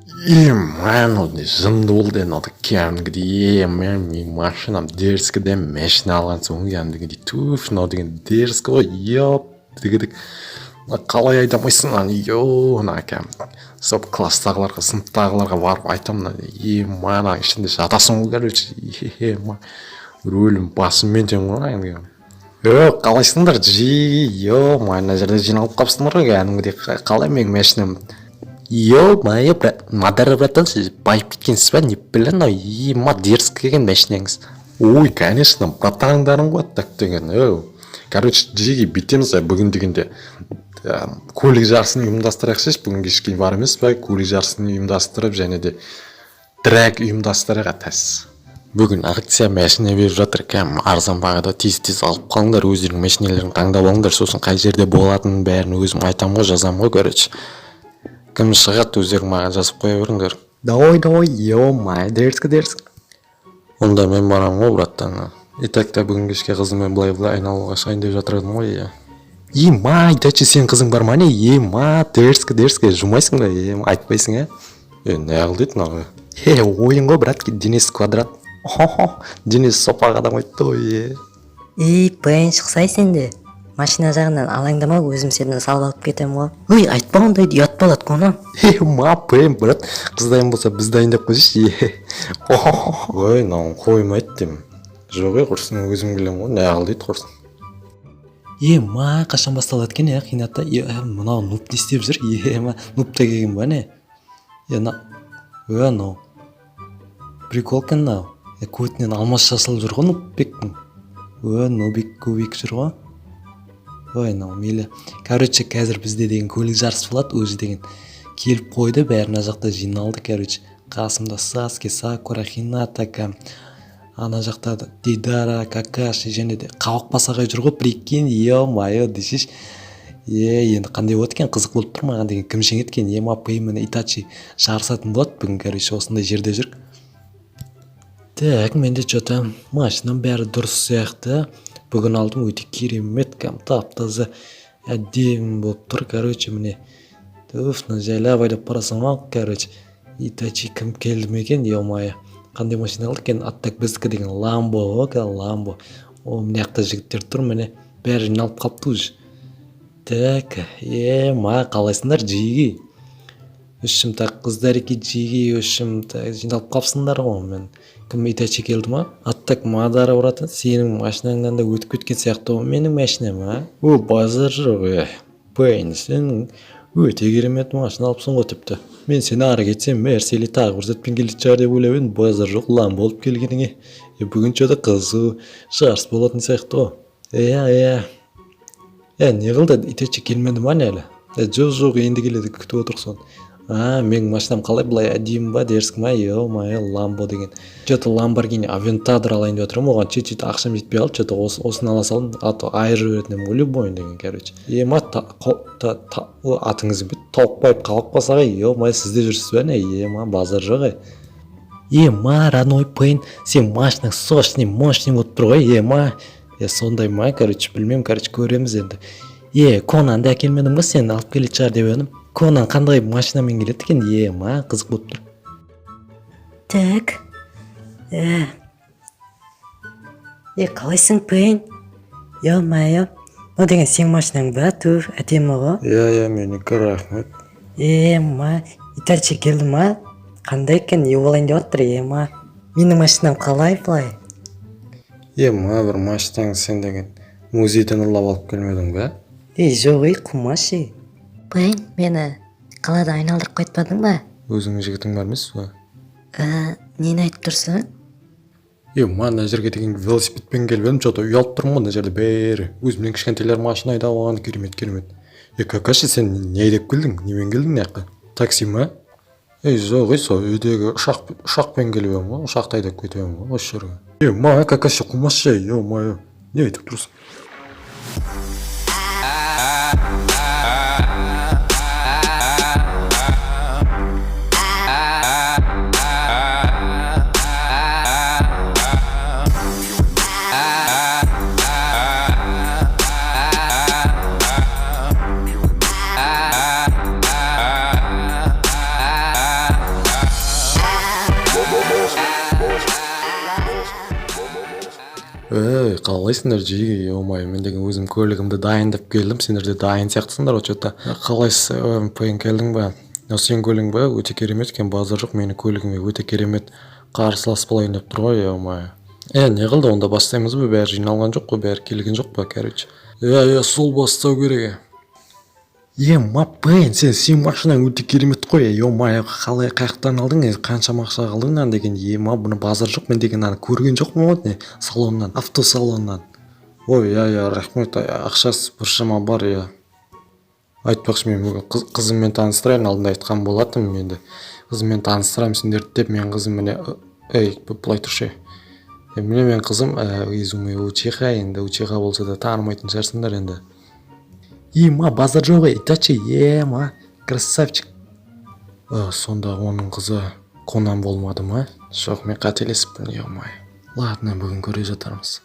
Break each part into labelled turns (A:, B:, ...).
A: И, ман, жынды болды енді кәдімгідей мен машинам дерзкіден машина алған соң кәдімгідей туф мынау деген дерзкі ғой еп дегідік қалай айдамайсың мына кәдімгі сол класстағыларға сыныптағыларға барып айтамын мана ішінде жатасың ғой короче рөлім басыммен тең ғой енді қалайсыңдар мына жерде жиналып қалыпсыңдар ғой кәдімгідей қалай менің машинам ё-моё, Мадара, братан, сіз байып кеткенсіз ба? Не білін, дерзкий екен машинаңыз. Ой, конечно, братандарың ғой, так деген. Короче, жеге бүйтеміз, бүгін дегенде көлік жарысын ұйымдастырайықшы, бүгін кешке бар емес па, көлік жарысын ұйымдастырып, және де трек ұйымдастырайық атас. Бүгін акция машина беріп жатыр, кәм арзан бағада тез-тез алып қалыңдар, өздерің машиналарын таңдап алыңдар, сосын қай жерде болатынын бәрін өзім айтамын ғой, жазамын ғой, короче. Кім шығады, өздерің маған жазып қоя беріңдер. Давай, ё-моё, дерзкі. Онда мен барамын ғой, браттан. Итак, бүгін кешке қызыммен былай айналуға шығайын деп жатыр едім ғой. Итачи, сен қызың бар ма не? Дерзкі, жумайсың ба? Айтпайсың, не қыл дейтін ағы? Ойын ғой, братки, Денис квадрат. Денис сопақ адам айтты ғой.
B: Пейн шықсай сенде. Машина жағынан алаңдама, өзім сені салып алып кетем ғой. Айтпа ондайды, ұят болады қонам.
A: Пейн, брат, қыздайын болса біз дайындап қойшы. Қоймайды деймін. Жоқ, құрсын, өзім келем ғой, не қыл дейді құрсын.
C: Қашан басталады екен, қинатта. Мынау нуп не істеп жүр? Нупта келген ба не? Прикол кен мынау. Көтінен алмас жасалып жүр ғой нупбектің. Нубек көбек жүр ғой. Мейлі. Короче, қазір бізде деген көлік жарысы болады, өзі деген келіп қойды, бәрін жақта жиналды, короче. Қасымда Саске, Сакура, Хината, ана жақта Дидара, Какаши, және де қауық басағай жүр ғой, прикинь, ё-моё, десеш. Енді қандай болады екен, қызық болып тұр маған деген кім жеңеді екен, Пеймен Итачи жарысатын болады бүгін, короче, осындай жерде жүр. Так, менде что-то машинам бәрі дұрыс сияқты. Бүгін алдым өте керемет, тап-таза әдемі болып тұр, короче, міне. Жайлап айдап барасың ма, короче. Итачи кім келді ме екен, ё-моё. Қандай машина алды екен, аттак біздікі деген Ламбо, Ламбо. Міне ақта жігіттер тұр, міне. Бәрі жиналып қалыпты уже. Так, қалайсыңдар жиги. Үшім так қыздар еке жиги, үшім так жиналып қалыпсыңдар ғой, мен. Кім Итачи келді ма? Аттак Мадара ұратын, сенің машинаңнан да өтіп кеткен сияқты ғой, менің машинам, базар жоқ, Пейн, сен өте керемет машина алыпсың ғой тіпті. Мен сені ары кетсем, Мерсели тағы бір зәтпен келді шығар деп ойлап едім, базар жоқ, лам болып келгеніңе. Бүгін что-то қызу жарыс болатын сияқты ғой. Не қылды, Итачи келмеді ма әлі? Жоқ, енді келеді, күтіп отырсың. Менің машинам қалай бұлай әдейім ба, дерзкі ма, ё-моё, Ламбо деген. Что-то Ламборгини Авентадор алайын деп отырмын, оған чет-чет ақшам жетпей қалды, что-то осыны ала салдым, айырып жіберетін любойын деген, короче. Атыңыз бүт, тауықпайып қалып қалса ғой, ё-моё, сізде жүрсіз бә не, базар жоқ, родной Пейн, сен машинаң сочный, мощный болып тұр ғой, сондай ма, короче, білмем, короче, көреміз енді. Конан да әкелмедің ба, сен алып келет шығар деп едім. Конан қандай машинамен келеді екен, қызық болып тұр.
B: Так. Қалайсың, Пейн? Ё-моё. Деген сен машинаң ба, туф, әдемі ғой?
A: Менікі рахмет.
B: Итачи келді ма? Қандай екен, болайын деп отыр, Менің машинам қалай бұлай?
A: Бір машинаң сен деген музейден ұрлап алып келмедің ба?
B: Жоқ, қумашы. Пейн, мені қалада айналдырып қайтпадың ба?
A: Өзіңнің жігітің бар емес па?
B: Нені айтып тұрсың?
A: Мына жерге деген велосипедпен келіп едім, что-то ұялып тұрмын мына жерде бәрі. Өзімнен кішкентелер машина айдап алған, керемет. Какаши, сен не айдап келдің? Немен келдің неққа? Такси ма? Жоқ, сол үйдегі ұшақпен келіп едім ғой, ұшақты айдап кетіп едім ғой, осы жерге. Какаши, қумашы, ё-моё, не айтып тұрсың? қалайсыңдар жиге, омай, мен деген өзім көлігімді дайындап келдім, сендер де дайын сияқтысыңдар очота. Қалайсың, пойын келдің ба? Сен көлігің ба? Өте керемет екен, базар жоқ, менің көлігіме өте керемет қарсылас болайын деп тұр ғой, омай. Не қылды, онда бастаймыз ба? Бәрі жиналған жоқ қой, бәрі келген жоқ па, короче. Сол бастау керек. Маппен, сен машинаң өте керемет қой, омай, қалай қаяқтан алдың, қанша ақша қалдың деген, бұны базар жоқ, мен деген көрген жоқпын ғой, салоннан, автосалоннан. Ой, рахмет, ақшасы біршама бар, айтпақшы, мен бүгін қызыммен таныстырайын, алдында айтқан болатым, енді қызыммен таныстырайын сендерді деп, мен қызым міне, бұлай тұршы. Міне мен қызым, изуме учиха, енді учиха болса да танымайтын шығарсыңдар енді. Базар жоқ, Итачи, красавчик. Сонда оның қызы Конан болмады ма? Жоқ, мен қателесіппін, омай. Ладно, бүгін көре жатармыз.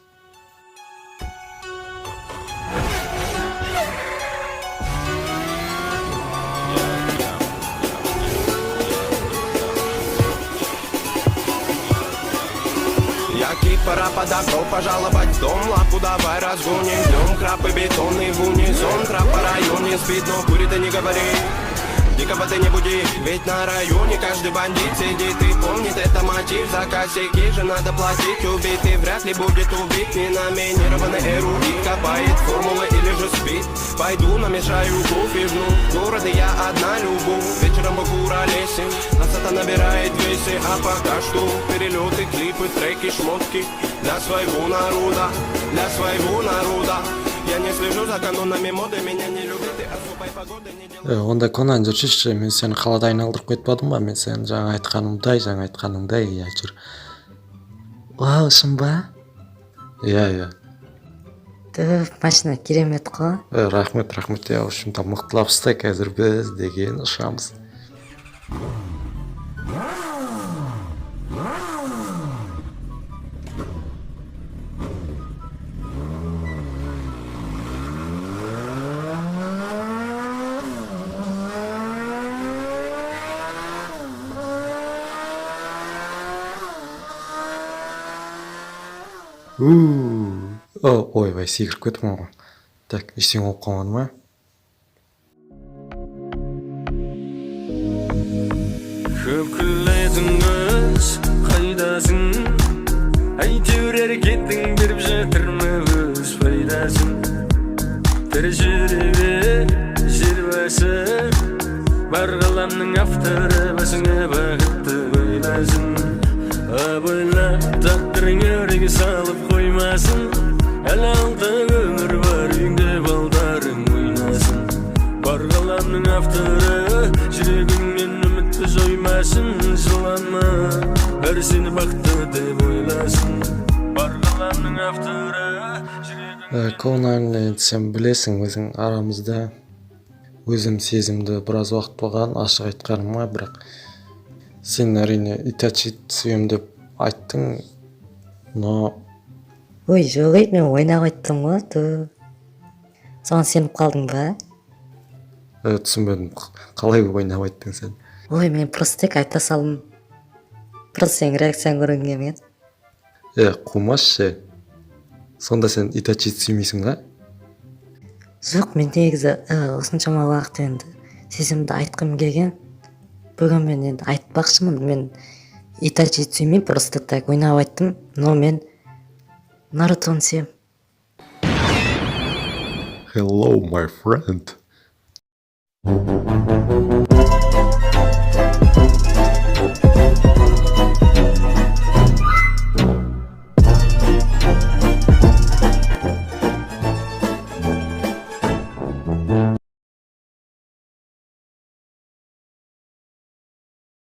D: Пора подошел пожаловать в дом, лапу давай разгоним. Днем крапы бетонный в унисон, крап по районе спит, но курит и не говори. Никого ты не буди, ведь на районе каждый бандит сидит и помнит это мотив. За косяки же надо платить, убитый вряд ли будет убит. Ненаминированный эрудит копает формулы или же спит. Пойду намешаю кофе, жну города я одна люблю. Вечером в Куролесе красота набирает весы, а пока что перелеты, клипы, треки, шмотки для своего народа, для своего народа. Я не слежу за канонами моды, меня не любит и особой погоды не делает.
A: Онда Конан жүрші, мен сені қалада айналдырып қойтпадым ба? Мен сені жаңа айтқанымдай, жүр.
B: Шын ба? Машина керемет қой.
A: Рахмет, ошымда мықтылапсыздай, қазір біз деген ұшамыз. Ойбай, секіріп кетіп ғой. Так, ештеңе болып қалмады ма?
E: Көп күлетіңіз қайдасың, әйтеуір әрекетің беріп жатырмы өз пайдасын. Тірі жүре жер басып, бар қаламның авторы басыңа бақытты ойласын. Абайлап тағдырың өрге салып қоймасын, әлі алда өмір бар, үйіңде балдарың ойнасын. Бар қаламның авторы жүрегіңнен үмітті жоймасын. Жыланма, бәрі сені бақытты деп ойласын. Бар қаламның авторы
A: Конан, сен білесің, өзің арамызда өзім сезімді біраз уақыт болған, ашық айтқаныма, бірақ сен әрине Итачи сүйем деп айттың, но...
B: Ой, жоқ, мен ойнап айттым ғой, соған сеніп қалдың ба?
A: Түсінбедім, қалай ойнап айттың сен?
B: Ой, мен просто тек айта салдым. Просто сен реакцияң көргім келмеді.
A: Қумашы. Сонда сен Итачи сүймейсің ба?
B: Жоқ, мен негізі осыншама уақыт енді сезімді айтқым келген. Бүгін мен енді айтпақшымын, мен Итачи сүймеймін, просто так ойнап айттым, но мен Нарутоны сүйем.
A: Hello, my friend.